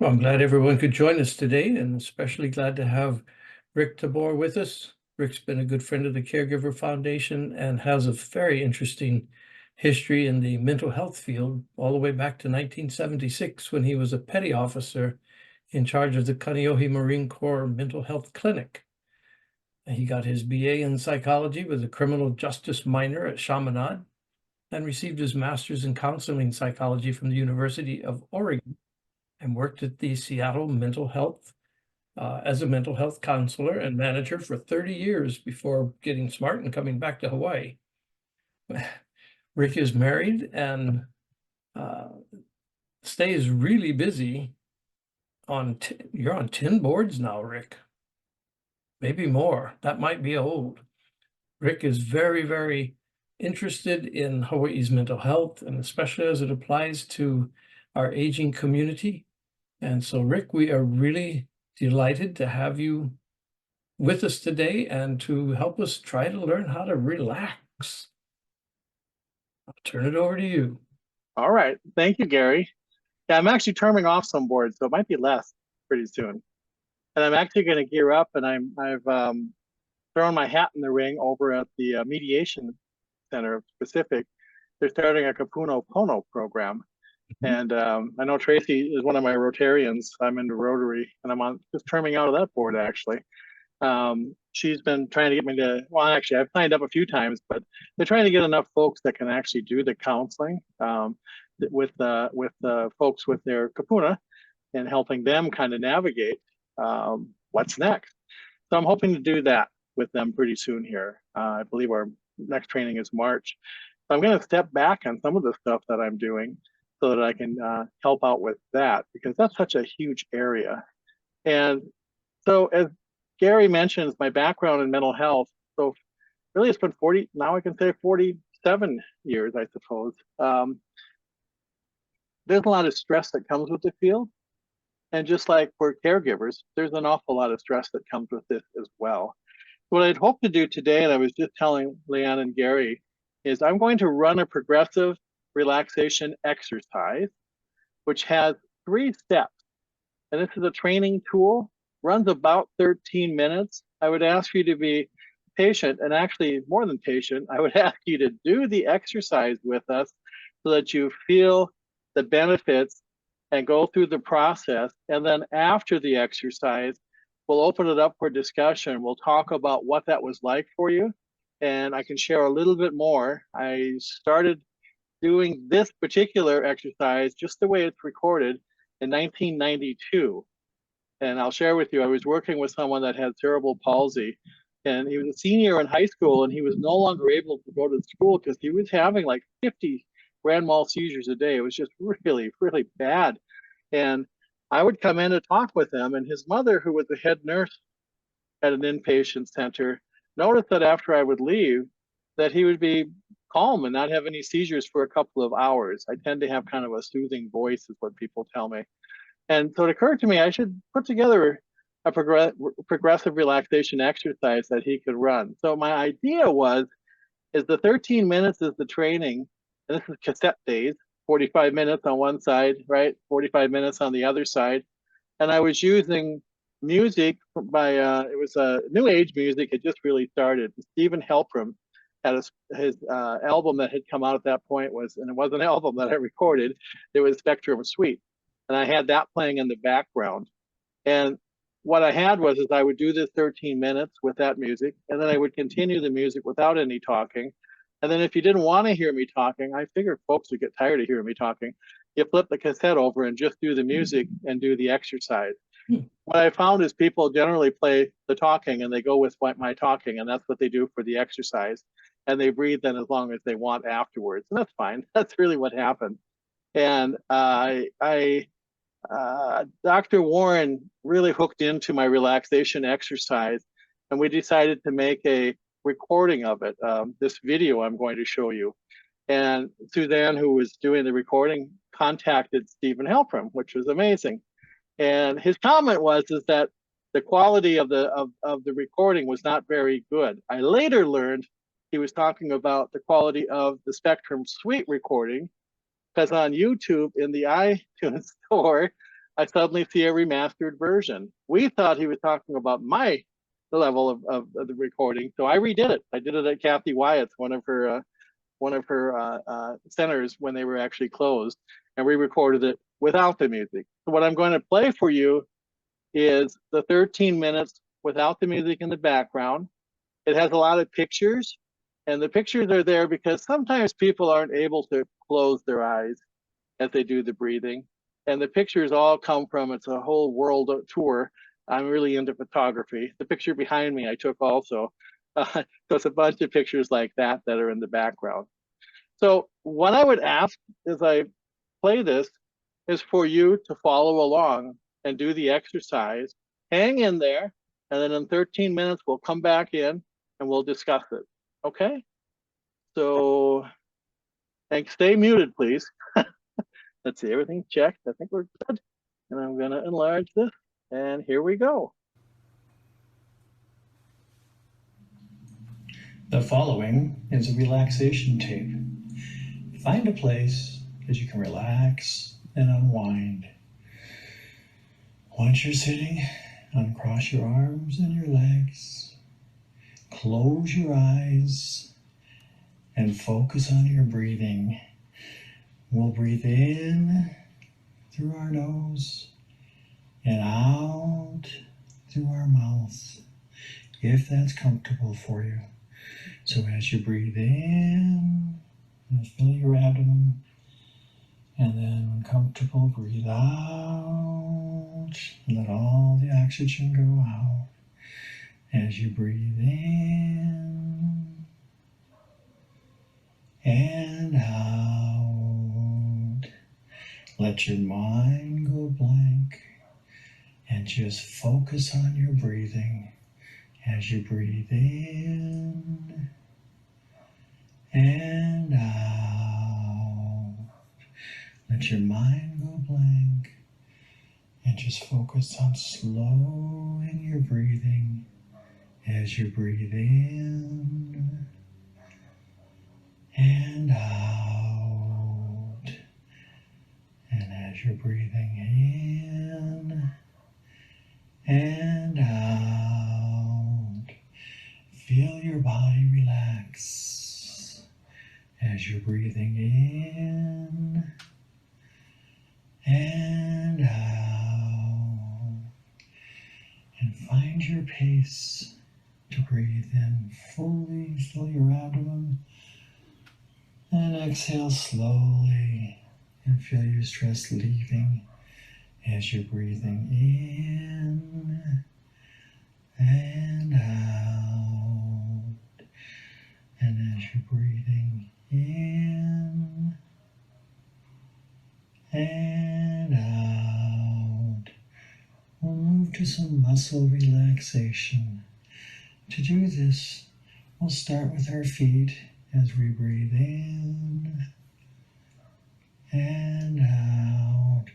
Well, I'm glad everyone could join us today, and especially glad to have Rick Tabor with us. Rick's been a good friend of the Caregiver Foundation and has a very interesting history in the mental health field, all the way back to 1976 when he was a petty officer in charge of the Kaneohe Marine Corps Mental Health Clinic. He got his BA in psychology with a criminal justice minor at Chaminade and received his master's in counseling psychology from the University of Oregon, and worked at the Seattle Mental Health as a mental health counselor and manager for 30 years before getting smart and coming back to Hawaii. Rick is married and stays really busy you're on 10 boards now, Rick. Maybe more. That might be old. Rick is very, very interested in Hawaii's mental health, and especially as it applies to our aging community. And so, Rick, we are really delighted to have you with us today and to help us try to learn how to relax. I'll turn it over to you. All right. Thank you, Gary. Yeah, I'm actually terming off some boards, so it might be less pretty soon. And I'm actually going to gear up, and I've thrown my hat in the ring over at the Mediation Center of Pacific. They're starting a Kapuno Pono program. And I know Tracy is one of my Rotarians. I'm into Rotary, and I'm just terming out of that board, actually. She's been trying to get me to, well, actually, I've signed up a few times, but they're trying to get enough folks that can actually do the counseling with folks with their kapuna and helping them kind of navigate what's next. So I'm hoping to do that with them pretty soon here. I believe our next training is March. So I'm going to step back on some of the stuff that I'm doing so that I can help out with that, because that's such a huge area. And so as Gary mentions, my background in mental health, so really it's been 40, now I can say 47 years, I suppose. There's a lot of stress that comes with the field. And just like for caregivers, there's an awful lot of stress that comes with this as well. What I'd hope to do today, and I was just telling Leanne and Gary, is I'm going to run a progressive relaxation exercise, which has 3 steps. And this is a training tool, runs about 13 minutes. I would ask you to be patient, and actually more than patient, I would ask you to do the exercise with us so that you feel the benefits and go through the process. And then after the exercise, we'll open it up for discussion. We'll talk about what that was like for you. And I can share a little bit more. I started doing this particular exercise just the way it's recorded in 1992. And I'll share with you, I was working with someone that had cerebral palsy, and he was a senior in high school, and he was no longer able to go to school because he was having like 50 grand mal seizures a day. It was just really, really bad. And I would come in to talk with him, and his mother, who was the head nurse at an inpatient center, noticed that after I would leave, that he would be calm and not have any seizures for a couple of hours. I tend to have kind of a soothing voice, is what people tell me. And so it occurred to me I should put together a progressive relaxation exercise that he could run. So my idea is the 13 minutes is the training, and this is cassette days, 45 minutes on one side, right? 45 minutes on the other side. And I was using music by, it was a new age music, it just really started. Stephen Halpern had his album that had come out at that point and it was an album that I recorded, it was Spectrum Suite. And I had that playing in the background. And what I had is I would do this 13 minutes with that music, and then I would continue the music without any talking. And then if you didn't want to hear me talking, I figured folks would get tired of hearing me talking. You flip the cassette over and just do the music and do the exercise. What I found is people generally play the talking and they go with my talking, and that's what they do for the exercise. And they breathe then as long as they want afterwards. And that's fine. That's really what happened. And Dr. Warren really hooked into my relaxation exercise, and we decided to make a recording of it, this video I'm going to show you. And Suzanne, who was doing the recording, contacted Stephen Halpern, which was amazing. And his comment is that the quality of the recording was not very good. I later learned he was talking about the quality of the Spectrum Suite recording, because on YouTube in the iTunes store, I suddenly see a remastered version. We thought he was talking about the level of the recording, so I redid it. I did it at Kathy Wyatt's, one of her centers when they were actually closed, and we recorded it without the music. So what I'm going to play for you is the 13 minutes without the music in the background. It has a lot of pictures, and the pictures are there because sometimes people aren't able to close their eyes as they do the breathing. And the pictures all come from, it's a whole world tour. I'm really into photography. The picture behind me I took also. So it's a bunch of pictures like that that are in the background. So what I would ask as I play this is for you to follow along and do the exercise. Hang in there, and then in 13 minutes, we'll come back in and we'll discuss it. Okay? So, and stay muted, please. Let's see, everything's checked. I think we're good. And I'm going to enlarge this. And here we go. The following is a relaxation tape. Find a place that you can relax and unwind. Once you're sitting, uncross your arms and your legs. Close your eyes and focus on your breathing. We'll breathe in through our nose and out through our mouth, if that's comfortable for you. So as you breathe in, fill your abdomen, and then when comfortable, breathe out, and let all the oxygen go out. As you breathe in and out, let your mind go blank and just focus on your breathing. As you breathe in and out, let your mind go blank and just focus on slowing your breathing as you breathe in and out. And as you're breathing in and out, feel your body relax as you're breathing in and out. And find your pace to breathe in fully, fill your abdomen, and exhale slowly and feel your stress leaving as you're breathing in and out. And as you're breathing in and out, we'll move to some muscle relaxation. To do this, we'll start with our feet as we breathe in and out,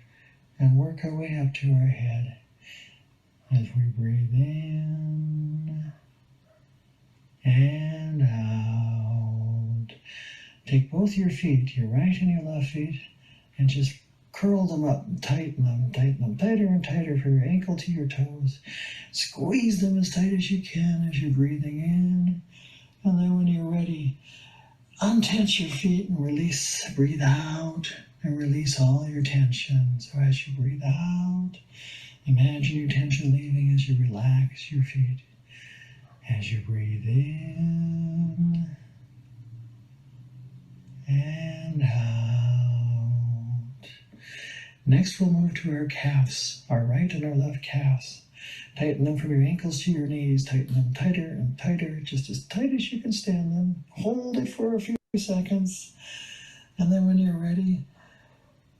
and work our way up to our head as we breathe in and out. Take both your feet, your right and your left feet, and just curl them up and tighten them tighter and tighter from your ankle to your toes. Squeeze them as tight as you can as you're breathing in. And then when you're ready, untense your feet and release. Breathe out and release all your tension. So as you breathe out, imagine your tension leaving as you relax your feet. As you breathe in and out. Next, we'll move to our calves, our right and our left calves. Tighten them from your ankles to your knees. Tighten them tighter and tighter, just as tight as you can stand them. Hold it for a few seconds. And then when you're ready,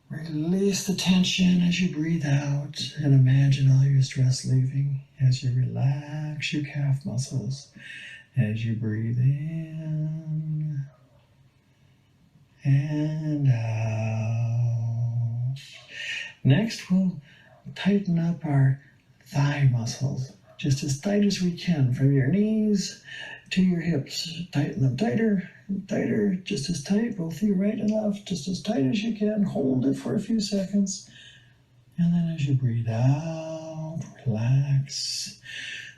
release the tension as you breathe out and imagine all your stress leaving as you relax your calf muscles as you breathe in and out. Next, we'll tighten up our thigh muscles just as tight as we can from your knees to your hips. Tighten them tighter and tighter, just as tight, both your right and left, just as tight as you can. Hold it for a few seconds And then as you breathe out, relax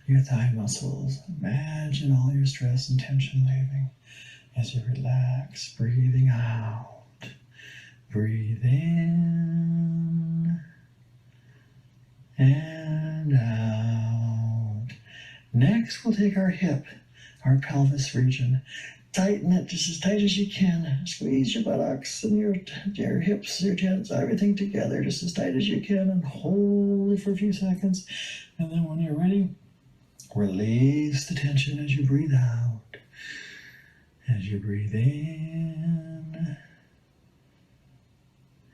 your thigh muscles. Imagine all your stress and tension leaving as you relax, breathing out. Breathe in and out. Next, we'll take our hip, our pelvis region. Tighten it just as tight as you can. Squeeze your buttocks and your hips, your chest, everything together just as tight as you can, and hold it for a few seconds. And then when you're ready, release the tension as you breathe out. As you breathe in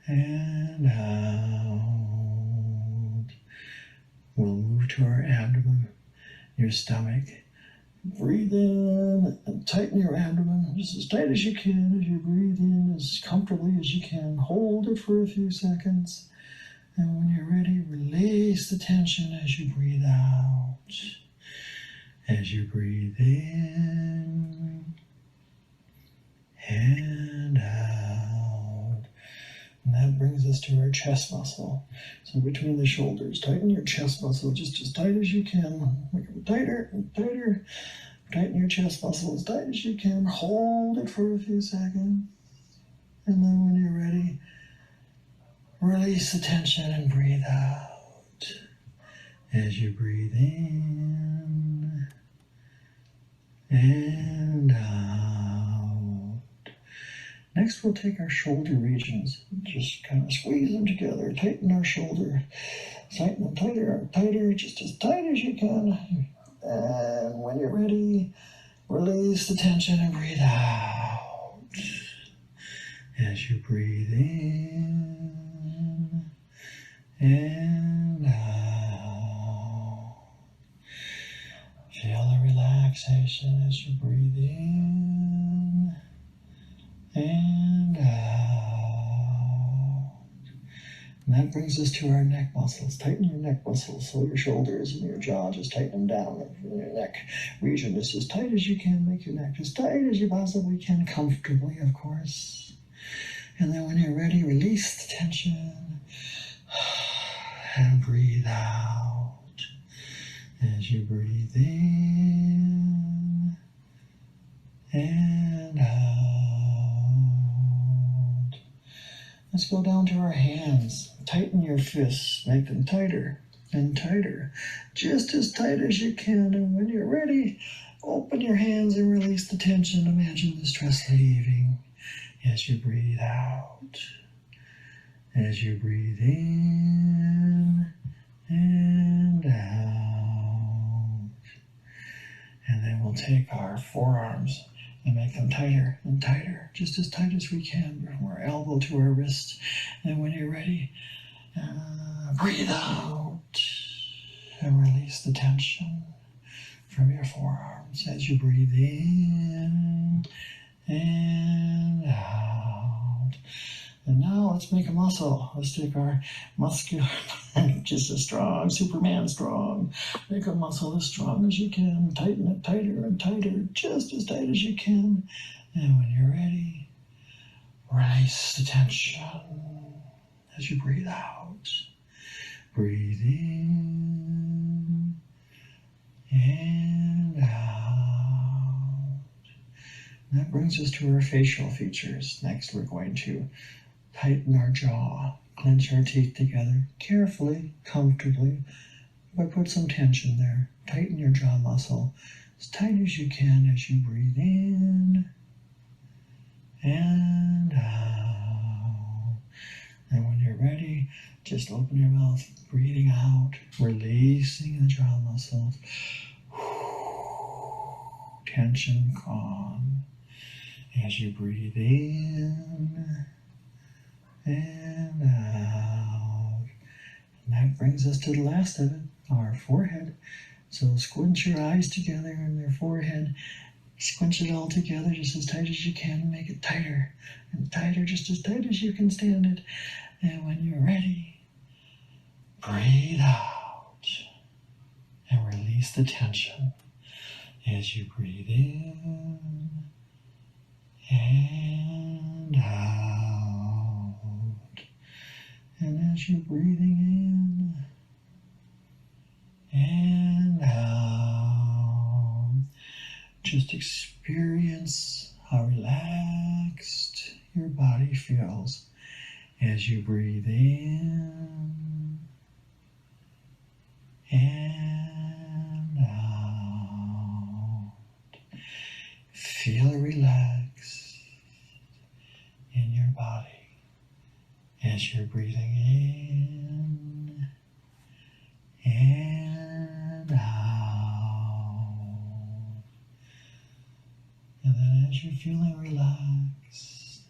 and out. We'll move to our abdomen, your stomach. Breathe in and tighten your abdomen just as tight as you can as you breathe in as comfortably as you can. Hold it for a few seconds. And when you're ready, release the tension as you breathe out. As you breathe in and out. And that brings us to our chest muscle. So between the shoulders, tighten your chest muscle just as tight as you can. Make it tighter and tighter. Tighten your chest muscle as tight as you can. Hold it for a few seconds. And then when you're ready, release the tension and breathe out. As you breathe in and out. Next, we'll take our shoulder regions. Just kind of squeeze them together. Tighten our shoulder. Tighten them tighter and tighter, just as tight as you can. And when you're ready, release the tension and breathe out. As you breathe in and out. Feel the relaxation as you breathe in and out. And that brings us to our neck muscles. Tighten your neck muscles so your shoulders and your jaw, just tighten them down. Your neck region is as tight as you can. Make your neck as tight as you possibly can, comfortably, of course. And then when you're ready, release the tension and breathe out. As you breathe in and out. Let's go down to our hands. Tighten your fists. Make them tighter and tighter. Just as tight as you can. And when you're ready, open your hands and release the tension. Imagine the stress leaving as you breathe out. As you breathe in and out. And then we'll take our forearms and make them tighter and tighter, just as tight as we can, from our elbow to our wrist. And when you're ready, breathe out and release the tension from your forearms as you breathe in and out. And now let's make a muscle. Let's take our muscular, just as strong, Superman strong. Make a muscle as strong as you can. Tighten it tighter and tighter, just as tight as you can. And when you're ready, release the tension as you breathe out. Breathe in and out. And that brings us to our facial features. Next, we're going to tighten our jaw, clench our teeth together carefully, comfortably, but put some tension there. Tighten your jaw muscle as tight as you can as you breathe in and out. And when you're ready, just open your mouth, breathing out, releasing the jaw muscles. Tension gone. As you breathe in and out. And that brings us to the last of it, our forehead. So squinch your eyes together and your forehead. Squinch it all together just as tight as you can. Make it tighter and tighter, just as tight as you can stand it. And when you're ready, breathe out and release the tension as you breathe in and out. And as you're breathing in and out, just experience how relaxed your body feels as you breathe in and out. Feel relaxed in your body as you're breathing in and out. And then as you're feeling relaxed,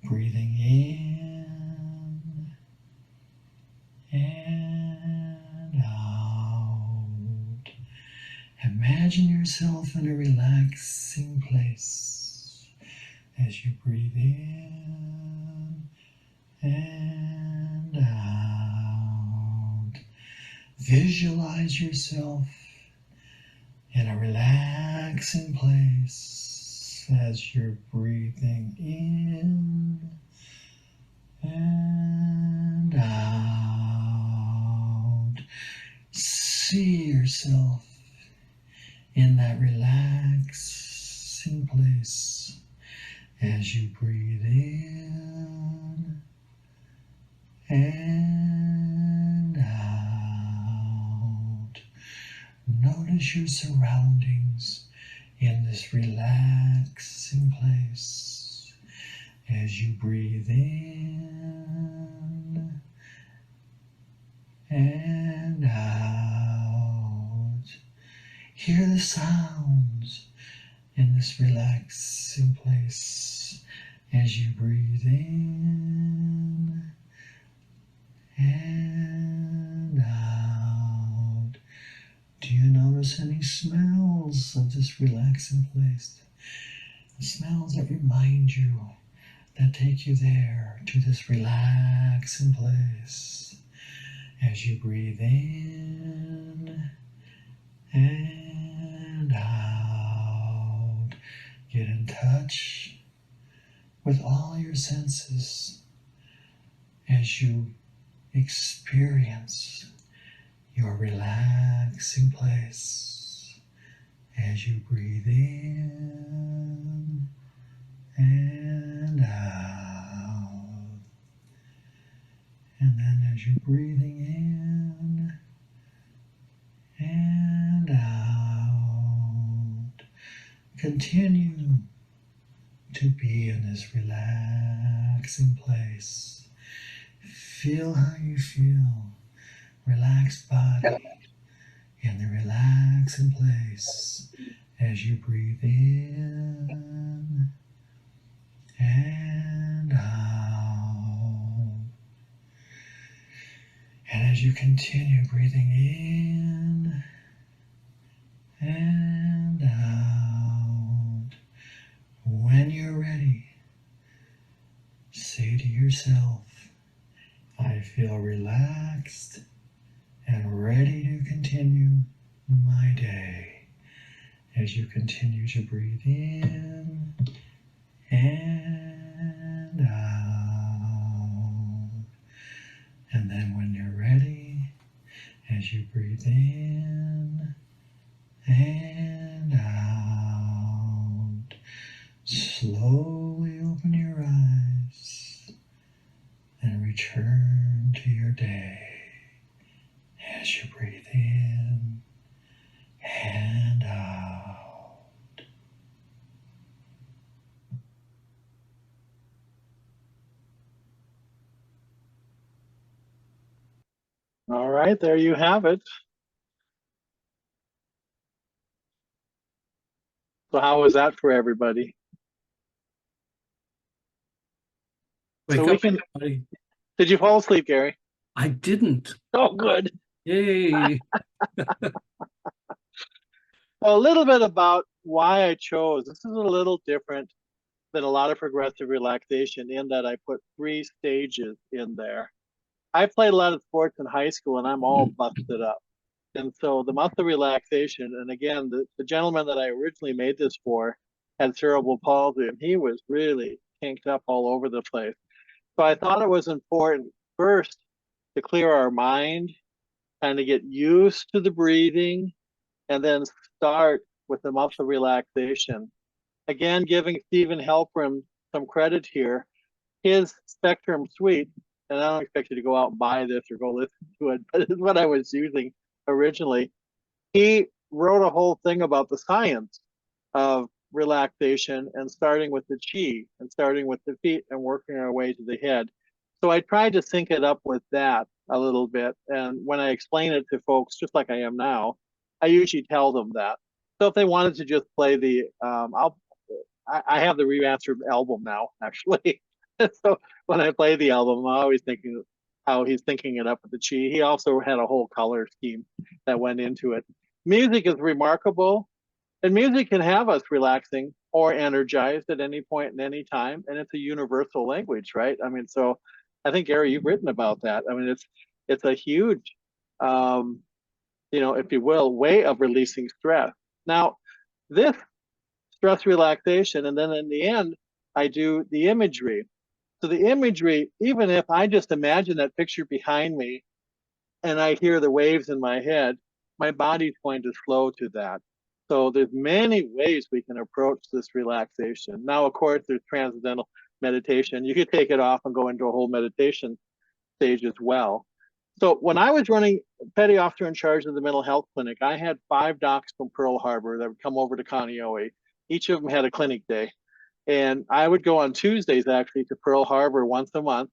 breathing in and out. Imagine yourself in a relaxing place as you breathe in and out. Visualize yourself in a relaxing place as you're breathing in and out. See yourself in that relaxing place as you breathe in and out. Notice your surroundings in this relaxing place as you breathe in and out. Hear the sounds in this relaxing place as you breathe in and out. Do you notice any smells of this relaxing place? The smells that remind you, that take you there to this relaxing place as you breathe in and out. Get in touch with all your senses as you experience your relaxing place as you breathe in and out. And then as you're breathing in and out, continue to be in this relaxing place. Feel how you feel. Relaxed body in the relaxing place as you breathe in and out. And as you continue breathing in and out, when you're ready, say to yourself, I feel relaxed and ready to continue my day. As you continue to breathe in and out. And then when you're ready, as you breathe in and out, slowly open your eyes and return to your day as you breathe in and out. All right, there you have it. So how was that for everybody? Wake So we up, can, everybody. did you fall asleep, Gary? I didn't. Oh, good. Yay. Well, a little bit about why I chose. This is a little different than a lot of progressive relaxation in that I put 3 stages in there. I played a lot of sports in high school and I'm all busted up. And so the month of relaxation, and again, the gentleman that I originally made this for had cerebral palsy and he was really kinked up all over the place. So I thought it was important first to clear our mind, kind of get used to the breathing, and then start with the muscle relaxation. Again, giving Stephen Halpern some credit here. His Spectrum Suite, and I don't expect you to go out and buy this or go listen to it, but it's what I was using originally. He wrote a whole thing about the science of relaxation and starting with the chi and starting with the feet and working our way to the head. So I tried to sync it up with that a little bit. And when I explain it to folks, just like I am now, I usually tell them that. So if they wanted to just play the, I have the remastered album now, actually. So when I play the album, I'm always thinking how he's thinking it up with the chi. He also had a whole color scheme that went into it. Music is remarkable, and music can have us relaxing or energized at any point in any time, and it's a universal language, right? I mean, so I think, Gary, you've written about that. I mean, it's a huge, if you will, way of releasing stress. Now, this stress relaxation, and then in the end, I do the imagery. So the imagery, even if I just imagine that picture behind me and I hear the waves in my head, my body's going to flow to that. So there's many ways we can approach this relaxation. Now, of course, there's transcendental meditation. You could take it off and go into a whole meditation stage as well. So when I was running petty officer in charge of the mental health clinic, I had 5 docs from Pearl Harbor that would come over to Kaneohe. Each of them had a clinic day. And I would go on Tuesdays actually to Pearl Harbor once a month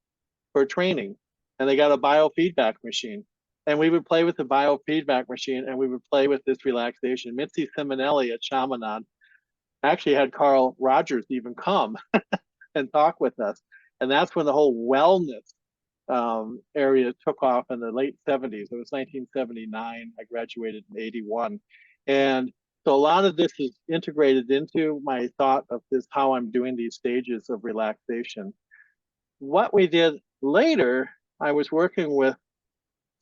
for training. And they got a biofeedback machine. And we would play with the biofeedback machine and we would play with this relaxation. Mitzi Simonelli at Chaminade actually had Carl Rogers even come and talk with us. And that's when the whole wellness area took off in the late 70s. It was 1979. I graduated in 81. And so a lot of this is integrated into my thought of this, how I'm doing these stages of relaxation. What we did later, I was working with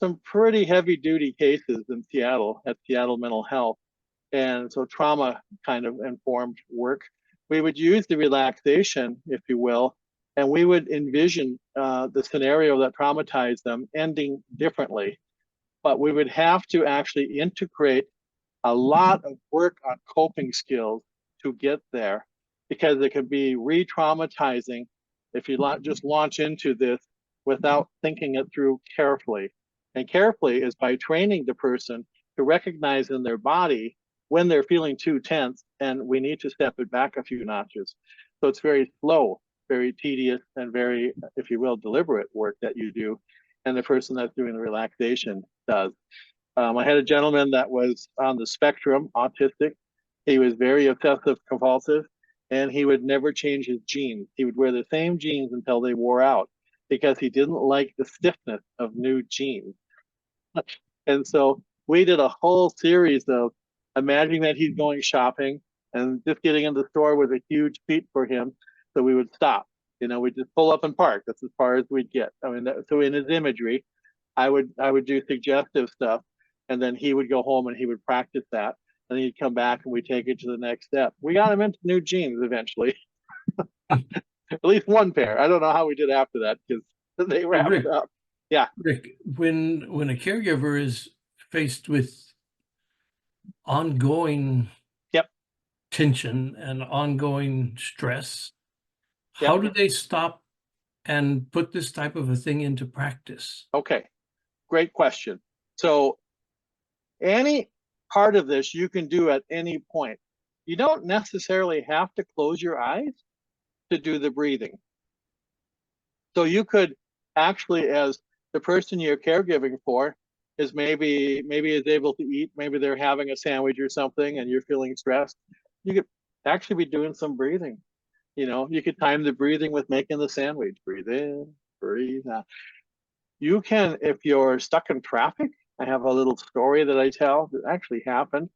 some pretty heavy duty cases in Seattle at Seattle Mental Health. And so trauma kind of informed work. We would use the relaxation, if you will, and we would envision the scenario that traumatized them ending differently. But we would have to actually integrate a lot of work on coping skills to get there, because it can be re-traumatizing if you just launch into this without thinking it through carefully. And carefully is by training the person to recognize in their body when they're feeling too tense and we need to step it back a few notches. So it's very slow, very tedious, and very, if you will, deliberate work that you do, and the person that's doing the relaxation does. I had a gentleman that was on the spectrum, autistic. He was very obsessive compulsive, and he would never change his jeans. He would wear the same jeans until they wore out because he didn't like the stiffness of new jeans. And so we did a whole series of imagining that he's going shopping and just getting in the store was a huge feat for him. So we would stop, we'd just pull up and park. That's as far as we'd get. I mean, so in his imagery, I would do suggestive stuff, and then he would go home and he would practice that. And then he'd come back and we'd take it to the next step. We got him into new jeans eventually. At least one pair. I don't know how we did after that because they wrapped up. Yeah. Rick, when a caregiver is faced with ongoing tension and ongoing stress, how do they stop and put this type of a thing into practice? Okay, great question. So any part of this you can do at any point. You don't necessarily have to close your eyes to do the breathing. So you could actually, as the person you're caregiving for is maybe is able to eat, maybe they're having a sandwich or something and you're feeling stressed, you could actually be doing some breathing. You could time the breathing with making the sandwich. Breathe in, breathe out. You can, if you're stuck in traffic, I have a little story that I tell that actually happened.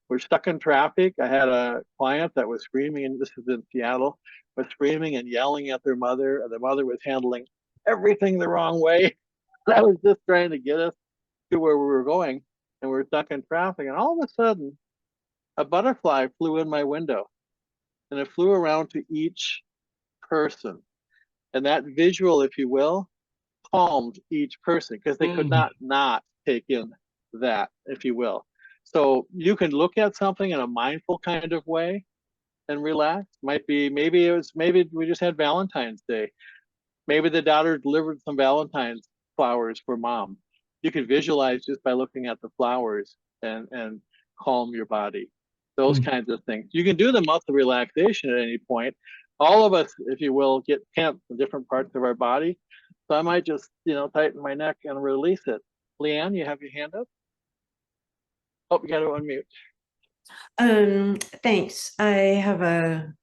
We're stuck in traffic. I had a client that was screaming, and this is in Seattle, was screaming and yelling at their mother, and the mother was handling everything the wrong way. I was just trying to get us to where we were going, and we were stuck in traffic. And all of a sudden, a butterfly flew in my window, and it flew around to each person. And that visual, if you will, calmed each person because they could not take in that, if you will. So you can look at something in a mindful kind of way and relax. Maybe we just had Valentine's Day. Maybe the daughter delivered some Valentine's flowers for mom. You can visualize just by looking at the flowers and calm your body. Those kinds of things. You can do the muscle relaxation at any point. All of us, if you will, get tense in different parts of our body. So I might just, tighten my neck and release it. Leanne, you have your hand up? Oh, you got to unmute. Thanks. I have a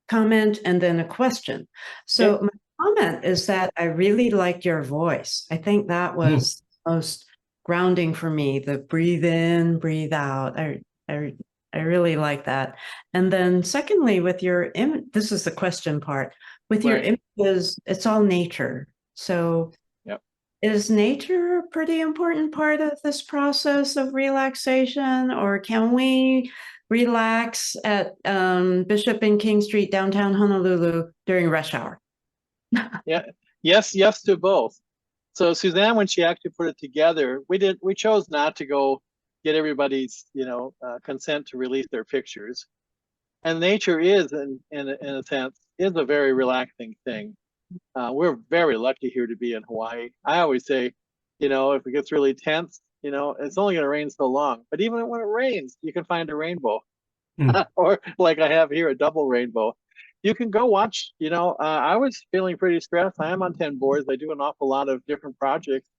comment and then a question. So my comment is that I really liked your voice. I think that was most grounding for me, the breathe in, breathe out. I really like that. And then secondly, with your this is the question part. With your images, it's all nature. So is nature a pretty important part of this process of relaxation, or can we relax at Bishop and King Street, downtown Honolulu during rush hour? Yes to both. So Suzanne, when she actually put it together, we chose not to go get everybody's consent to release their pictures. And nature is, in a sense, is a very relaxing thing. We're very lucky here to be in Hawaii. I always say, if it gets really tense, it's only going to rain so long. But even when it rains, you can find a rainbow, or like I have here, a double rainbow. You can go watch. I was feeling pretty stressed. I am on 10 boards. I do an awful lot of different projects,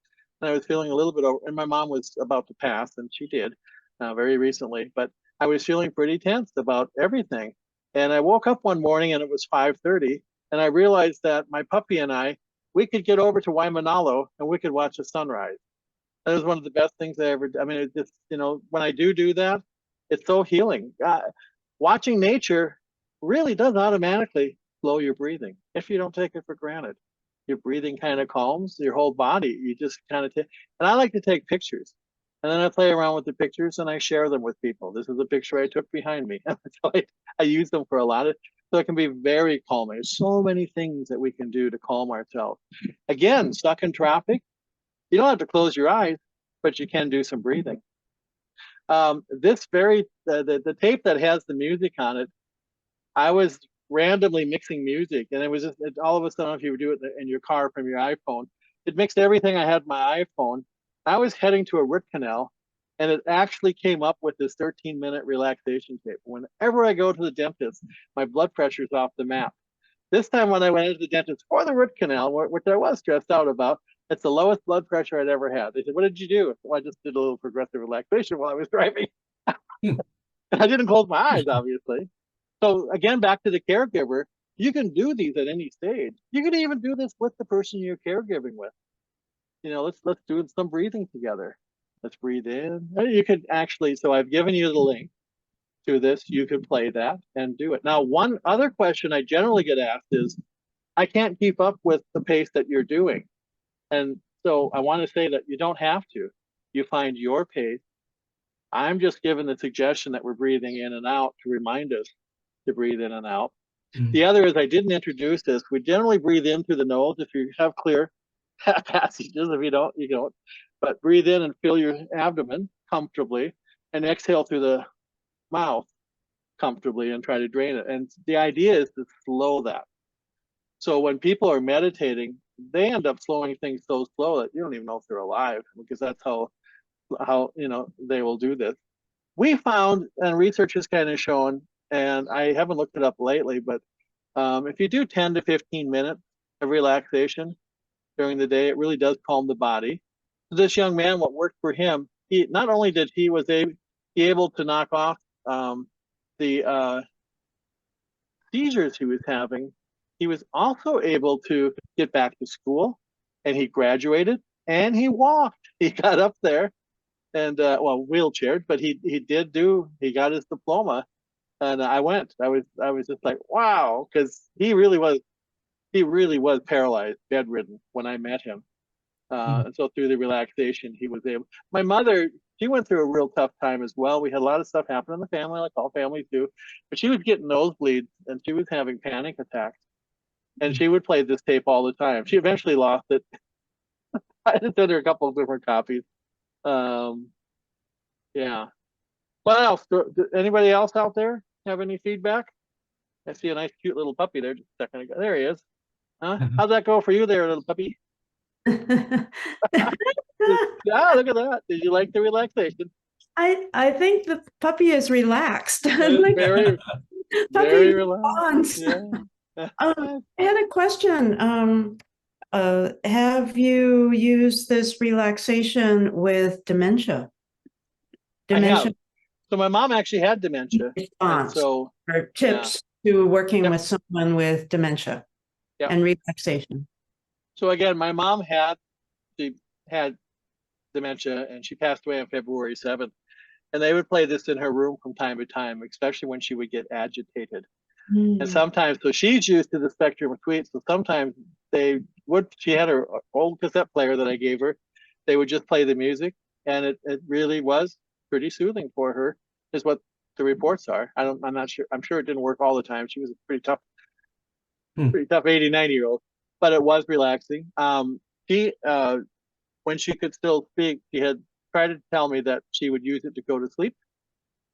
and I was feeling a little bit over. And my mom was about to pass, and she did very recently. But I was feeling pretty tense about everything. And I woke up one morning, and it was 5:30. And I realized that my puppy and we could get over to Waimanalo and we could watch the sunrise. That was one of the best things I ever did. I mean, it's just, when I do that, it's so healing. Watching nature really does automatically slow your breathing if you don't take it for granted. Your breathing kind of calms your whole body. You just kind of take, and I like to take pictures. And then I play around with the pictures and I share them with people. This is a picture I took behind me. So I use them for a lot of, so it can be very calming. There's so many things that we can do to calm ourselves. Again, stuck in traffic, you don't have to close your eyes, but you can do some breathing. The tape that has the music on it, I was randomly mixing music, and it was just all of a sudden, if you would do it in your car from your iPhone, it mixed everything I had on my iPhone. I was heading to a root canal, and it actually came up with this 13-minute relaxation tape. Whenever I go to the dentist, my blood pressure's off the map. This time when I went into the dentist for the root canal, which I was stressed out about, it's the lowest blood pressure I'd ever had. They said, "What did you do?" Well, I just did a little progressive relaxation while I was driving. And I didn't close my eyes, obviously. So again, back to the caregiver, you can do these at any stage. You can even do this with the person you're caregiving with. Let's do some breathing together. Let's breathe in. You could actually, so I've given you the link to this. You could play that and do it. Now, one other question I generally get asked is, I can't keep up with the pace that you're doing. And so I want to say that you don't have to. You find your pace. I'm just giving the suggestion that we're breathing in and out to remind us to breathe in and out. The other is, I didn't introduce this. We generally breathe in through the nose if you have clear passages. If you don't, you don't. But breathe in and fill your abdomen comfortably, and exhale through the mouth comfortably and try to drain it. And the idea is to slow that. So when people are meditating, they end up slowing things so slow that you don't even know if they're alive, because that's how they will do this. We found, and research has kind of shown, and I haven't looked it up lately, but if you do 10 to 15 minutes of relaxation during the day, it really does calm the body. So this young man, what worked for him, he not only did he was able to knock off the seizures he was having, he was also able to get back to school, and he graduated and he walked. He got up there and wheelchaired, but he got his diploma. And I went. I was just like, wow, because he really was paralyzed, bedridden when I met him. And so through the relaxation, he was able. My mother, she went through a real tough time as well. We had a lot of stuff happen in the family, like all families do, but she was getting nosebleeds and she was having panic attacks. and she would play this tape all the time. She eventually lost it. I had to send her a couple of different copies. Yeah. What else? Anybody else out there have any feedback? I see a nice, cute little puppy there just a second ago. There he is. Huh? How'd that go for you there, little puppy? Yeah, look at that. Did you like the relaxation? I think the puppy is relaxed. Very, very Puppy relaxed. responds. Yeah. I had a question. Have you used this relaxation with dementia? I have. Dementia So my mom actually had dementia, and response so or tips to working Yep. with someone with dementia Yep. and relaxation. so again, my mom had dementia, and she passed away on February 7th. And they would play this in her room from time to time, especially when she would get agitated. And sometimes, so she's used to the spectrum of tweets. So sometimes she had her old cassette player that I gave her. They would just play the music, and it really was pretty soothing for her, is what the reports are. I'm not sure. I'm sure it didn't work all the time. She was a pretty tough 80-90-year-old, but it was relaxing. She, when she could still speak, she had tried to tell me that she would use it to go to sleep.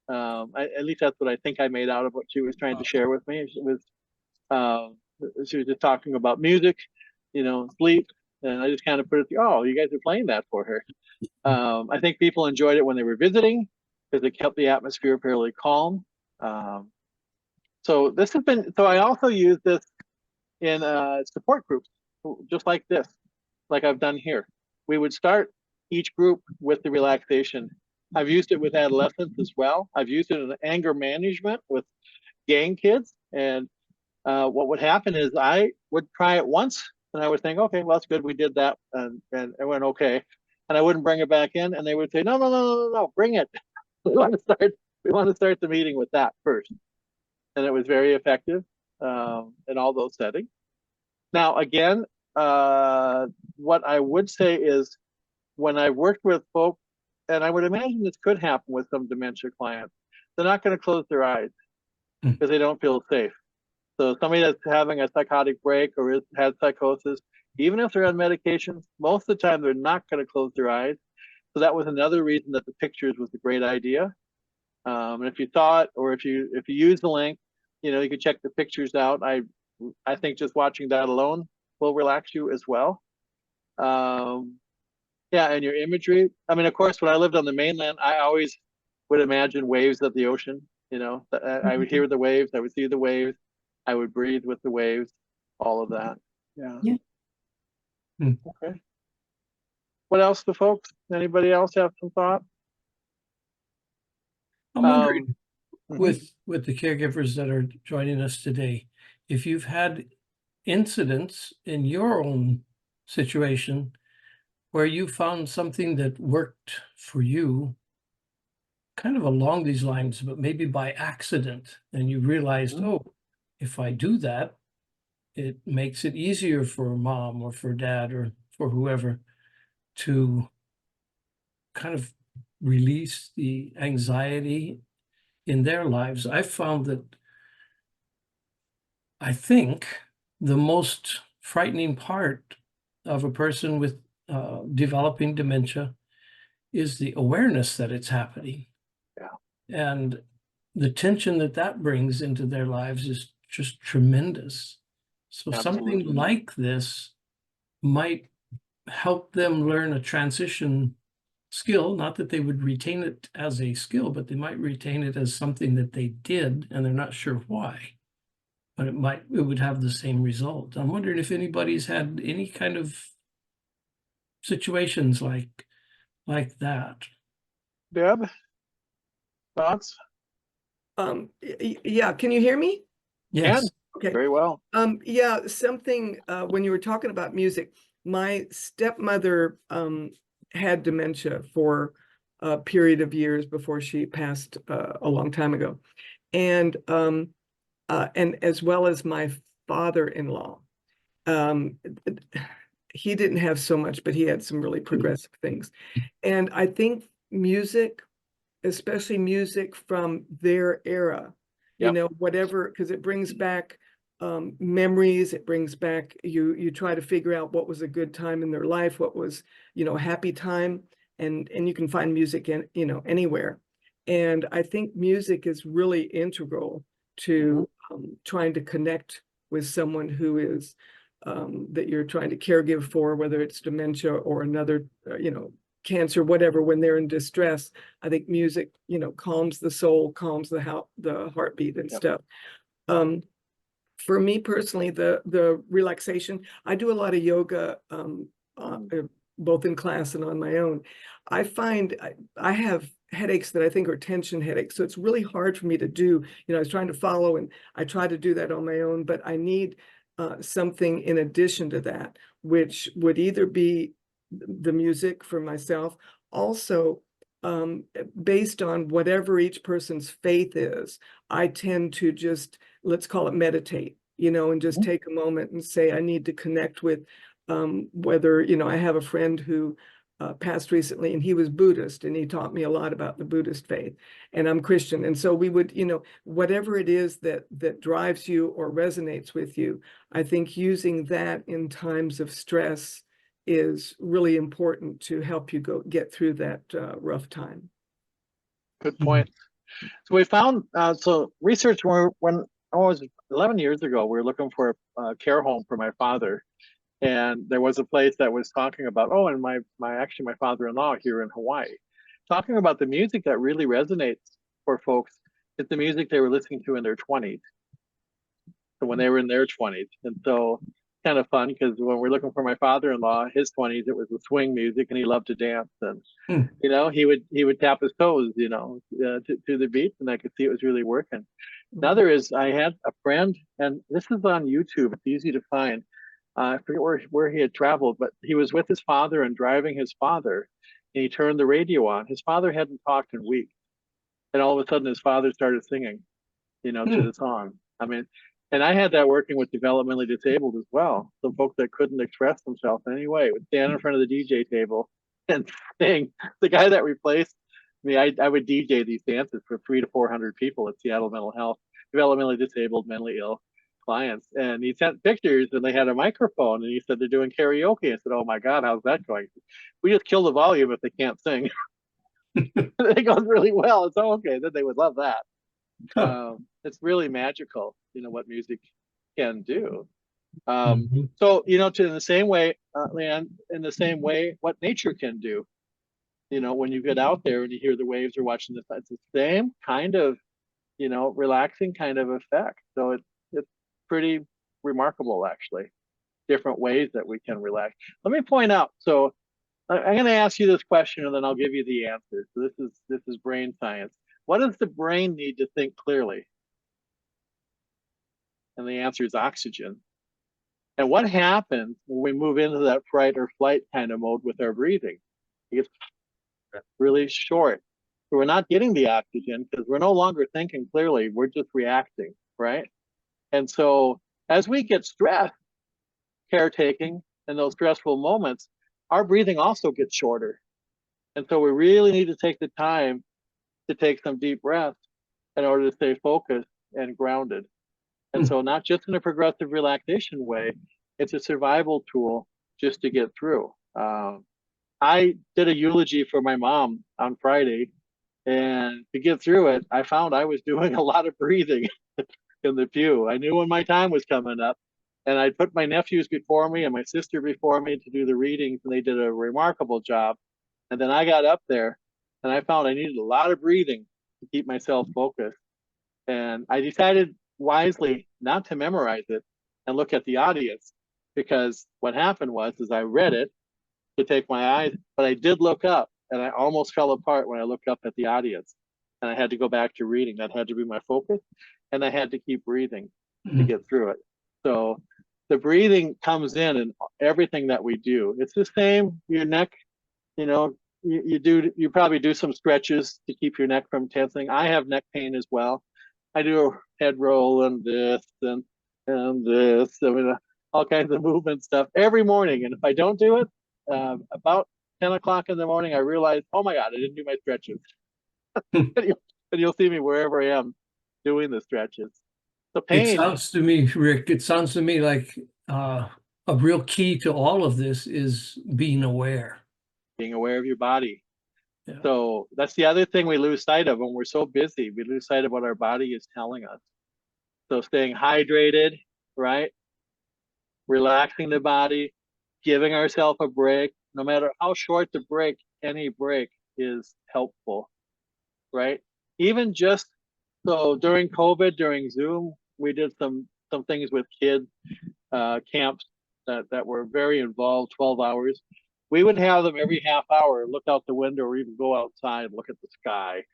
At least that's what I think I made out of what she was trying to share with me. She was just talking about music, sleep, and I just kind of put it, oh, you guys are playing that for her. I think people enjoyed it when they were visiting because it kept the atmosphere fairly calm. So I also use this in support groups, just like this, like I've done here. We would start each group with the relaxation. I've used it with adolescents as well. I've used it in anger management with gang kids. And what would happen is I would try it once and I would think, okay, well, that's good. We did that and it went okay. And I wouldn't bring it back in. And they would say, no, bring it. We want to start the meeting with that first. And it was very effective in all those settings. Now, again, what I would say is when I worked with folks, and I would imagine this could happen with some dementia clients, they're not going to close their eyes because they don't feel safe. So somebody that's having a psychotic break or has psychosis, even if they're on medications, most of the time they're not going to close their eyes. So that was another reason that the pictures was a great idea. And if you thought, or if you use the link, you could check the pictures out. I think just watching that alone will relax you as well. Yeah, and your imagery. I mean, of course, when I lived on the mainland, I always would imagine waves of the ocean. I would hear the waves, I would see the waves, I would breathe with the waves, all of that. Yeah. Okay. What else, the folks? Anybody else have some thought? I'm wondering, with the caregivers that are joining us today, if you've had incidents in your own situation where you found something that worked for you kind of along these lines, but maybe by accident, and you realized, oh, if I do that, it makes it easier for mom or for dad or for whoever to kind of release the anxiety in their lives. I found that I think the most frightening part of a person with developing dementia is the awareness that it's happening. Yeah. And the tension that brings into their lives is just tremendous. So something like this might help them learn a transition skill, not that they would retain it as a skill, but they might retain it as something that they did and they're not sure why. But it would have the same result. I'm wondering if anybody's had any kind of situations like that. Deb, thoughts? Yeah, can you hear me? Yes. Okay. Very well. Yeah, something when you were talking about music, my stepmother had dementia for a period of years before she passed a long time ago. And as well as my father-in-law. He didn't have so much, but he had some really progressive things. And I think music, especially music from their era, whatever, because it brings back memories. It brings back, you try to figure out what was a good time in their life, what was, a happy time, and you can find music in, anywhere. And I think music is really integral to trying to connect with someone who is that you're trying to caregive for, whether it's dementia or another, cancer, whatever. When they're in distress, I think music, calms the soul, calms the heartbeat and stuff. For me personally, the relaxation, I do a lot of yoga, both in class and on my own. I find I have headaches that I think are tension headaches. So it's really hard for me to do. I was trying to follow, and I try to do that on my own, but I need something in addition to that, which would either be the music for myself, also based on whatever each person's faith is. I tend to just, let's call it meditate, and just take a moment and say, I need to connect with whether, I have a friend who passed recently, and he was Buddhist, and he taught me a lot about the Buddhist faith, and I'm Christian. And so we would, whatever it is that drives you or resonates with you, I think using that in times of stress is really important to help you get through that rough time. Good point. So we found, so research when I was 11 years ago, we were looking for a care home for my father. And there was a place that was talking about, and my father-in-law here in Hawaii, talking about the music that really resonates for folks. It's the music they were listening to in their 20s. So when they were in their 20s. And so kind of fun, because when we're looking for my father-in-law, his 20s, it was the swing music, and he loved to dance. And, he would tap his toes, to the beat, and I could see it was really working. Another is, I had a friend, and this is on YouTube, it's easy to find. I forget where he had traveled, but he was with his father and driving his father, and he turned the radio on. His father hadn't talked in weeks. And all of a sudden his father started singing, to the song. I mean, and I had that working with developmentally disabled as well. Some folks that couldn't express themselves in any way would stand in front of the DJ table and sing. The guy that replaced me, I would DJ these dances for 300 to 400 people at Seattle Mental Health, developmentally disabled, mentally ill clients. And he sent pictures, and they had a microphone, and he said they're doing karaoke. I said, oh my God, how's that going? We just kill the volume if they can't sing. It goes really well. It's okay. Then they would love that. It's really magical, what music can do. So, in the same way, Leanne, in the same way, what nature can do, when you get out there and you hear the waves or watching it's the same kind of, relaxing kind of effect. So it's pretty remarkable, actually, different ways that we can relax. Let me point out, so I'm going to ask you this question, and then I'll give you the answer. So this is brain science. What does the brain need to think clearly? And the answer is oxygen. And what happens when we move into that fight or flight kind of mode with our breathing? It gets really short. So we're not getting the oxygen because we're no longer thinking clearly. We're just reacting, right? And so as we get stressed, caretaking, and those stressful moments, our breathing also gets shorter. And so we really need to take the time to take some deep breaths in order to stay focused and grounded. And so not just in a progressive relaxation way, it's a survival tool just to get through. I did a eulogy for my mom on Friday, and to get through it, I found I was doing a lot of breathing in the pew. I knew when my time was coming up, and I put my nephews before me and my sister before me to do the readings, and they did a remarkable job. And then I got up there, and I found I needed a lot of breathing to keep myself focused. And I decided wisely not to memorize it and look at the audience, because what happened was I read it to take my eyes, but I did look up, and I almost fell apart when I looked up at the audience, and I had to go back to reading. That had to be my focus, and I had to keep breathing to get through it. So the breathing comes in everything that we do. It's the same. Your neck, you probably do some stretches to keep your neck from tensing. I have neck pain as well. I do a head roll and this and this. I mean, all kinds of movement stuff every morning. And if I don't do it, about 10 o'clock in the morning, I realize, oh my God, I didn't do my stretches. And you'll see me wherever I am doing the stretches. The It pain, sounds to me, Rick, it sounds to me like a real key to all of this is being aware. being aware of your body. Yeah. So that's the other thing we lose sight of when we're so busy. We lose sight of what our body is telling us. So staying hydrated, right? Relaxing the body, giving ourselves a break, no matter how short the break, any break is helpful, right? Even just so during COVID, during Zoom, we did some things with kids, camps that were very involved, 12 hours. We would have them every half hour look out the window or even go outside, look at the sky,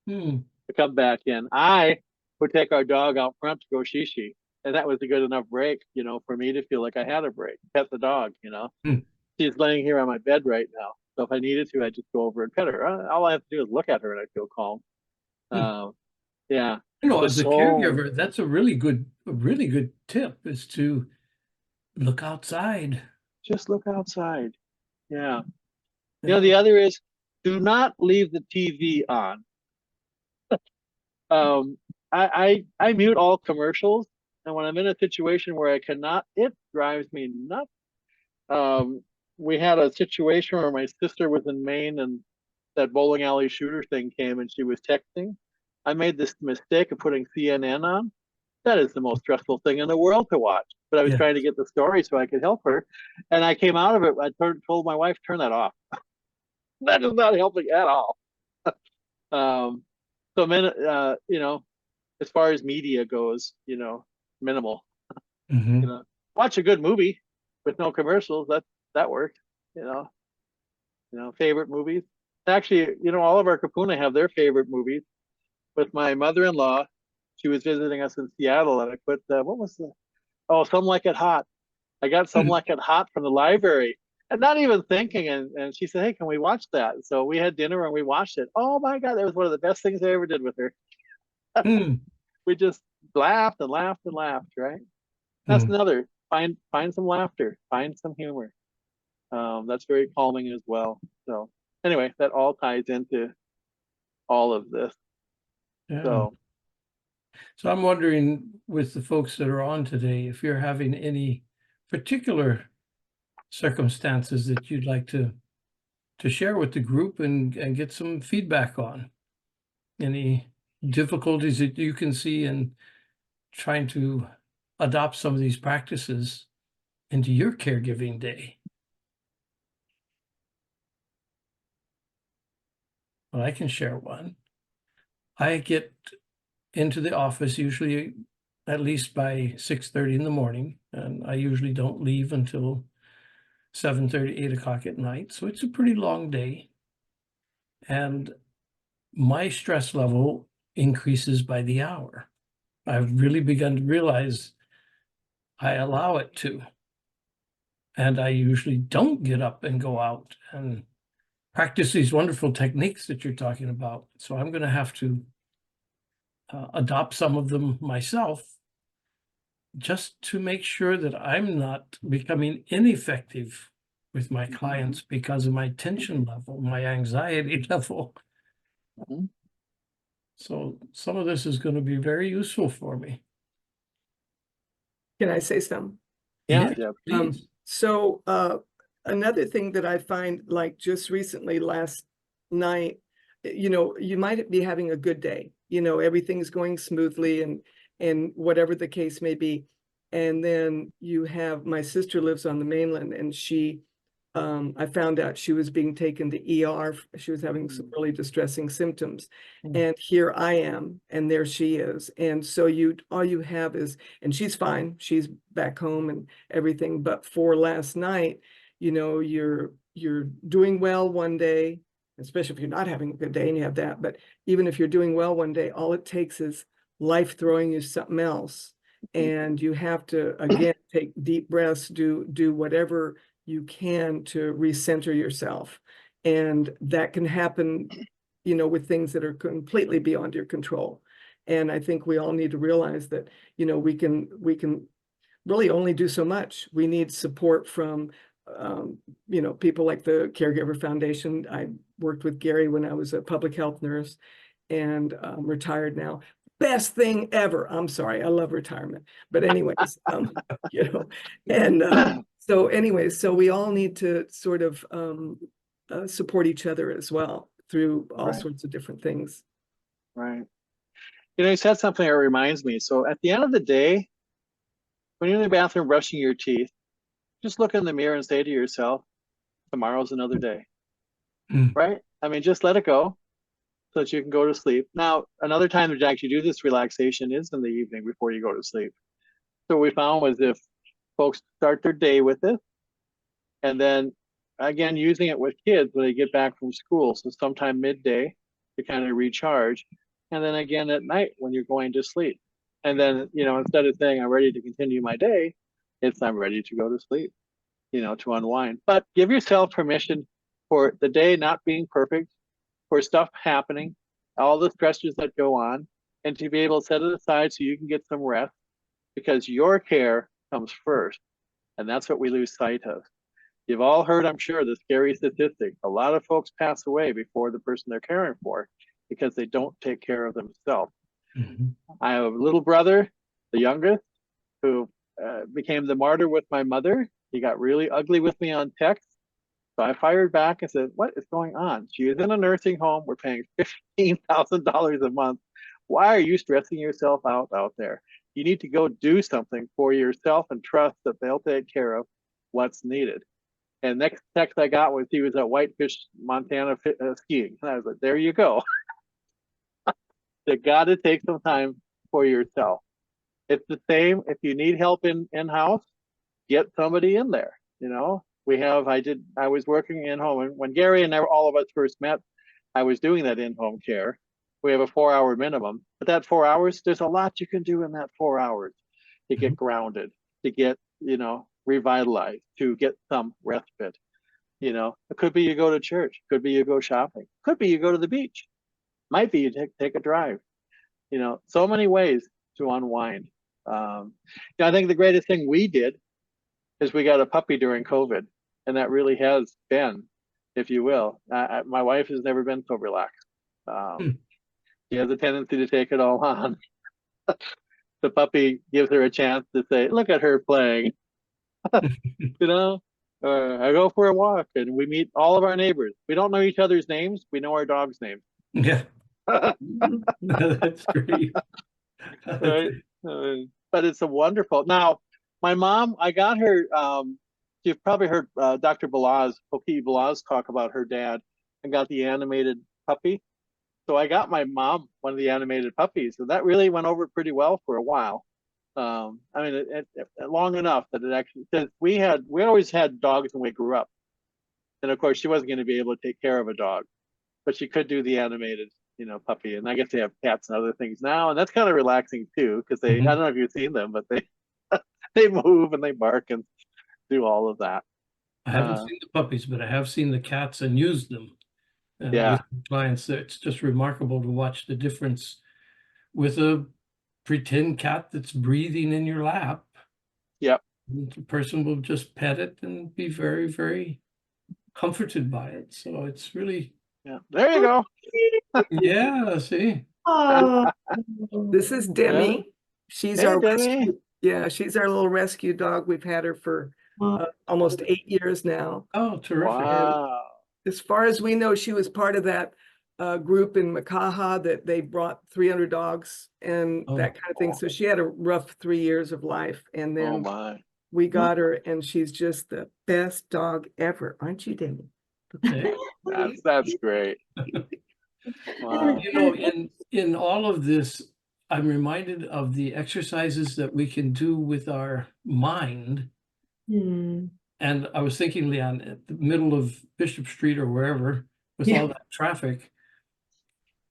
Hmm. to come back in. I would take our dog out front to go shishi, and that was a good enough break, for me to feel like I had a break. Pet the dog. Hmm. She's laying here on my bed right now, so if I needed to, I'd just go over and pet her. All I have to do is look at her, and I feel calm. Hmm. Yeah. As a So caregiver, that's a really good tip is to look outside. just look outside. Yeah. Yeah. The other is do not leave the TV on. I mute all commercials, and when I'm in a situation where I cannot, it drives me nuts. We had a situation where my sister was in Maine and that bowling alley shooter thing came and she was texting. I made this mistake of putting CNN on. That is the most stressful thing in the world to watch. But I was Yeah. trying to get the story so I could help her. And I came out of it. I told my wife, turn that off. That is not helping at all. Um, as far as media goes, minimal. Mhm. Watch a good movie with no commercials. That worked. Favorite movies. Actually, all of our Kapuna have their favorite movies. With my mother-in-law, she was visiting us in Seattle, and I put what was the Some Like It Hot. I got Some Like It Hot from the library, and not even thinking. And she said, "Hey, can we watch that?" So we had dinner and we watched it. Oh my God, that was one of the best things I ever did with her. Mm. We just laughed and laughed and laughed. Right? That's Mm. another. Find some laughter. Find some humor. That's very calming as well. So anyway, that all ties into all of this. Yeah. So So I'm wondering with the folks that are on today, if you're having any particular circumstances that you'd like to share with the group and get some feedback on. Any difficulties that you can see in trying to adopt some of these practices into your caregiving day? Well, I can share one. I get into the office usually at least by 6:30 in the morning, and I usually don't leave until 7:30, 8 o'clock at night. So it's a pretty long day. And my stress level increases by the hour. I've really begun to realize I allow it to. And I usually don't get up and go out and practice these wonderful techniques that you're talking about. So I'm going to have to adopt some of them myself just to make sure that I'm not becoming ineffective with my clients because of my tension level, my anxiety level. mhm. So some of this is going to be very useful for me. Can I say something? Yeah, Yes, yeah. please. So another thing that I find, like just recently last night, you might be having a good day, everything's going smoothly and whatever the case may be. And then my sister lives on the mainland, and I found out she was being taken to ER. She was having some really distressing symptoms. And here I am, and there she is. And so all you have is, and she's fine. She's back home and everything. But for last night, you're doing well one day, especially if you're not having a good day and you have that. But even if you're doing well one day, all it takes is life throwing you something else. And you have to, again, take deep breaths, do whatever you can to recenter yourself. And that can happen, with things that are completely beyond your control. And I think we all need to realize that, we can really only do so much. We need support from, people like the Caregiver Foundation. I worked with Gary when I was a public health nurse and retired now. best thing ever. I'm sorry, I love retirement. But anyways, you know, and so anyways, so we all need to sort of support each other as well through all Right. sorts of different things. Right. You know, you said something that reminds me. So at the end of the day, when you're in the bathroom brushing your teeth, just look in the mirror and say to yourself, tomorrow's another day. Mm. Right? I mean, just let it go so that you can go to sleep. Now, another time to actually do this relaxation is in the evening before you go to sleep. So what we found was if folks start their day with it, and then again, using it with kids when they get back from school. So sometime midday to kind of recharge. And then again at night when you're going to sleep. And then, you know, instead of saying I'm ready to continue my day, it's I'm ready to go to sleep, you know, to unwind. But give yourself permission for the day not being perfect, for stuff happening, all the stressors that go on, and to be able to set it aside so you can get some rest because your care comes first. And that's what we lose sight of. You've all heard, I'm sure, the scary statistic. A lot of folks pass away before the person they're caring for because they don't take care of themselves. Mm-hmm. I have a little brother, the youngest, who became the martyr with my mother. He got really ugly with me on text. So I fired back and said, what is going on? She is in a nursing home. We're paying $15,000 a month. Why are you stressing yourself out there? You need to go do something for yourself and trust that they'll take care of what's needed. And next text I got was he was at Whitefish, Montana skiing. And I was like, there you go. You got to take some time for yourself. It's the same if you need help in-house, get somebody in there. You know, I was working in home. And when Gary and all of us first met, I was doing that in-home care. We have a 4-hour minimum, but that 4 hours, there's a lot you can do in that 4 hours to get grounded, to get, you know, revitalized, to get some respite. You know, it could be you go to church, could be you go shopping, could be you go to the beach, might be you take a drive. You know, so many ways to unwind. You know, I think the greatest thing we did is we got a puppy during COVID, and that really has been, if you will, my wife has never been so relaxed. She has a tendency to take it all on. The puppy gives her a chance to say, look at her playing. You know, I go for a walk and we meet all of our neighbors. We don't know each other's names. We know our dog's name. Yeah, that's great. Right. But it's a wonderful. Now, my mom, I got her, you've probably heard Dr. Poki Balaz talk about her dad and got the animated puppy. So I got my mom one of the animated puppies, and that really went over pretty well for a while. I mean, long enough that it actually, because we always had dogs when we grew up. And of course, she wasn't going to be able to take care of a dog, but she could do the animated, you know, puppy. And I guess they have cats and other things now. And that's kind of relaxing too, because I don't know if you've seen them, but they move and they bark and do all of that. I haven't seen the puppies, but I have seen the cats and used them. Yeah. With clients. It's just remarkable to watch the difference with a pretend cat that's breathing in your lap. Yep. The person will just pet it and be very, very comforted by it. So it's really, Yeah. There you go. yeah, see. Oh, This is Demi. She's Hey, our Demi. rescue. Yeah, she's our little rescue dog. We've had her for almost 8 years now. Oh, terrific. Wow. As far as we know, she was part of that group in Makaha that they brought 300 dogs and that kind of thing. So she had a rough 3 years of life. And Oh then my. we got her and she's just the best dog ever. Aren't you, Demi? Okay. That's great. Wow. You know, in all of this, I'm reminded of the exercises that we can do with our mind. And I was thinking, Leanne, at the middle of Bishop Street or wherever, with all that traffic,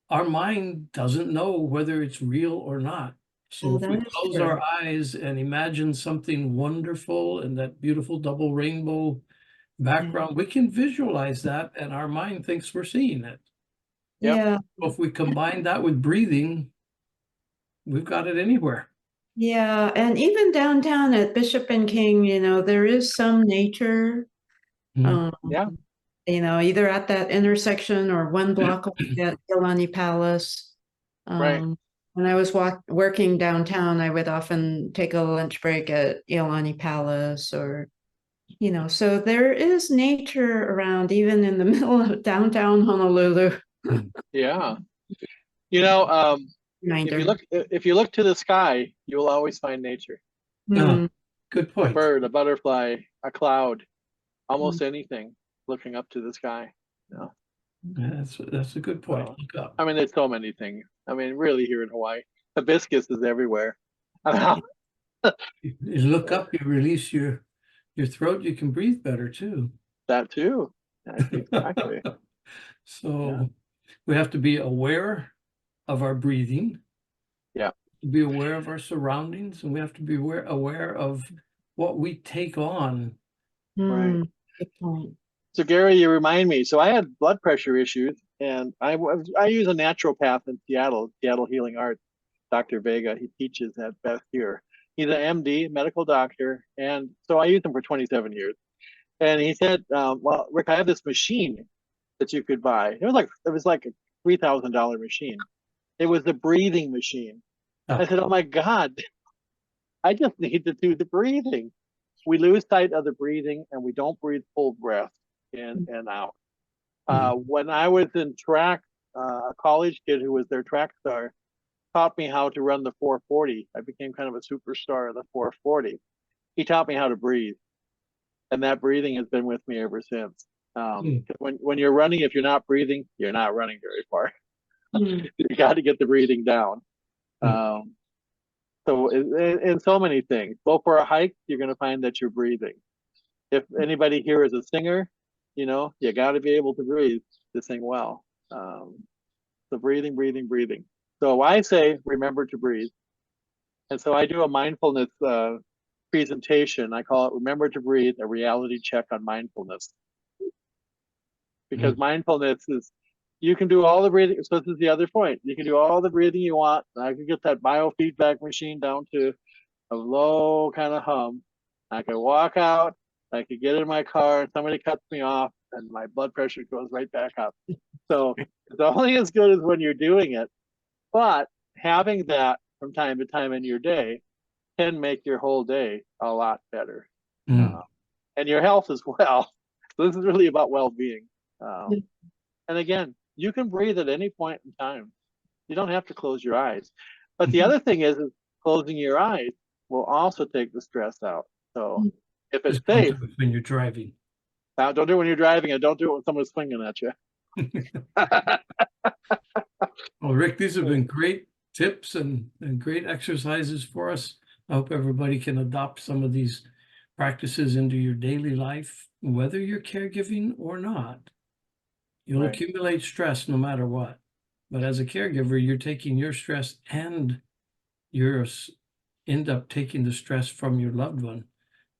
our mind doesn't know whether it's real or not. So if we close our eyes and imagine something wonderful and that beautiful double rainbow background, we can visualize that and our mind thinks we're seeing it. Yep. Yeah. So if we combine that with breathing, we've got it anywhere. Yeah, and even downtown at Bishop and King, you know, there is some nature. Mhm. Yeah. You know, either at that intersection or one block away at Gilani Palace. Right. when I was working downtown, I would often take a lunch break at Iolani Palace or, so there is nature around even in the middle of downtown Honolulu. Yeah. You know, Reminder. if you look to the sky, you will always find nature. Ah, Mm, good A point. bird, a butterfly, a cloud, almost anything looking up to the sky. No. That's a good point. So, Look up. I mean, there's so many things. I mean, really here in Hawaii, hibiscus is everywhere. You look up, you release your throat, you can breathe better too. That too. Exactly. So we have to be aware of our breathing. Yeah. Be aware of our surroundings, and we have to be aware of what we take on. Right. Good point. So Gary, you remind me. So I had blood pressure issues, and I use a naturopath in Seattle Healing Arts, Dr. Vega. He teaches at Beth here. He's an MD, medical doctor, and so I used him for 27 years. And he said, "Well, Rick, I have this machine that you could buy. It was like a $3,000 machine. It was the breathing machine." I said, "Oh my God, I just need to do the breathing." We lose sight of the breathing, and we don't breathe full breath in and out. When I was in track, a college kid who was their track star taught me how to run the 440. I became kind of a superstar of the 440. He taught me how to breathe, and that breathing has been with me ever since. When you're running, if you're not breathing, you're not running very far. You got to get the breathing down. So in so many things, go for a hike, you're going to find that you're breathing. If anybody here is a singer, you got to be able to breathe to sing well. So breathing, breathing, breathing. So I say, remember to breathe. And so I do a mindfulness presentation. I call it Remember to Breathe, a reality check on mindfulness. Because mindfulness is, you can do all the breathing. So this is the other point. You can do all the breathing you want. I can get that biofeedback machine down to a low kind of hum. I could walk out. I could get in my car. Somebody cuts me off, and my blood pressure goes right back up. So it's only as good as when you're doing it. But having that from time to time in your day can make your whole day a lot better, and your health as well. So this is really about well-being. And again, you can breathe at any point in time. You don't have to close your eyes. But the other thing is closing your eyes will also take the stress out. So if it's Just don't safe, do it when you're driving. don't do it when you're driving, and don't do it when someone's swinging at you. Well, Rick, these have been great tips and great exercises for us. I hope everybody can adopt some of these practices into your daily life, whether you're caregiving or not. You'll accumulate stress no matter what. But as a caregiver, you're taking your stress and you're end up taking the stress from your loved one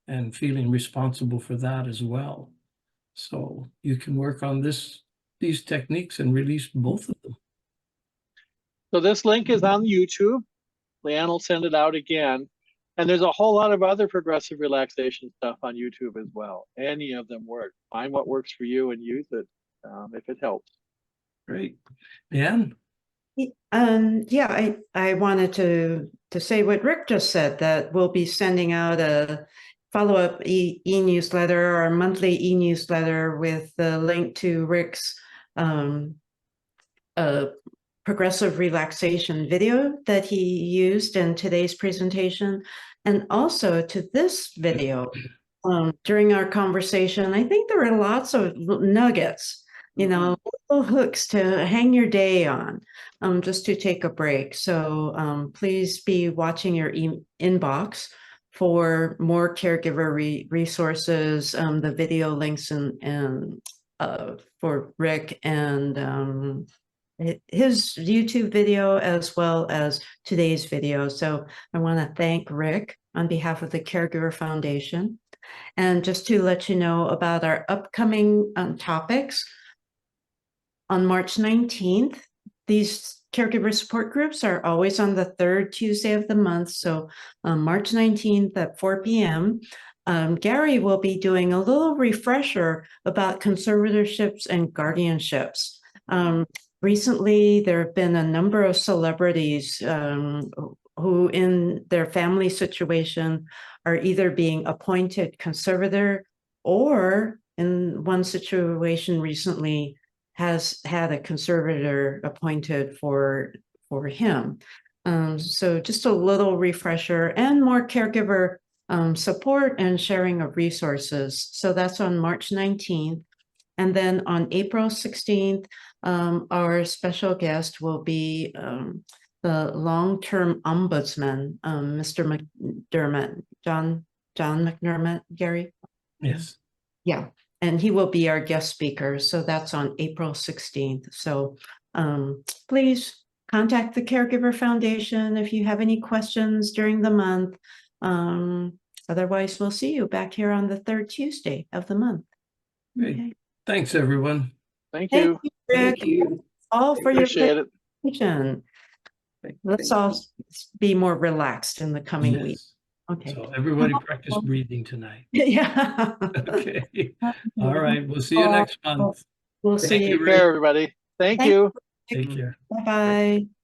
and feeling responsible for that as well. So you can work on these techniques and release both of them. So this link is on YouTube. Leanne will send it out again. And there's a whole lot of other progressive relaxation stuff on YouTube as well. Any of them work. Find what works for you and use it if it helps. Great. Leanne? Yeah, I wanted to say what Rick just said, that we'll be sending out a follow-up e-newsletter or a monthly e-newsletter with the link to Rick's progressive relaxation video that he used in today's presentation, and also to this video. During our conversation, I think there were lots of nuggets, little hooks to hang your day on, just to take a break. So please be watching your inbox for more caregiver resources, the video links and for Rick and his YouTube video as well as today's video. So I want to thank Rick on behalf of the Caregiver Foundation. And just to let you know about our upcoming topics, on March 19th, these caregiver support groups are always on the third Tuesday of the month. So on March 19th at 4 p.m., Gary will be doing a little refresher about conservatorships and guardianships. recently there have been a number of celebrities who in their family situation are either being appointed conservator or in one situation recently has had a conservator appointed for him. So just a little refresher and more caregiver support and sharing of resources. So that's on March 19th. And then on April 16th, our special guest will be the long-term ombudsman, Mr. McDermott, John McDermott, Gary? Yes. Yeah, and he will be our guest speaker. So that's on April 16th. So please contact the Caregiver Foundation if you have any questions during the month. Otherwise, we'll see you back here on the third Tuesday of the month. Great. Okay. Thanks, everyone. Thank Thank you. you, Rick, Thank you. all for your Appreciate it. participation. Let's all be more relaxed in the coming week. Yes. Okay. So everybody practice breathing tonight. Yeah. Okay. All right. We'll see you next month. We'll Thank see you, you. Rick. Take care, everybody. Thank Thank you. Take care. Bye-bye.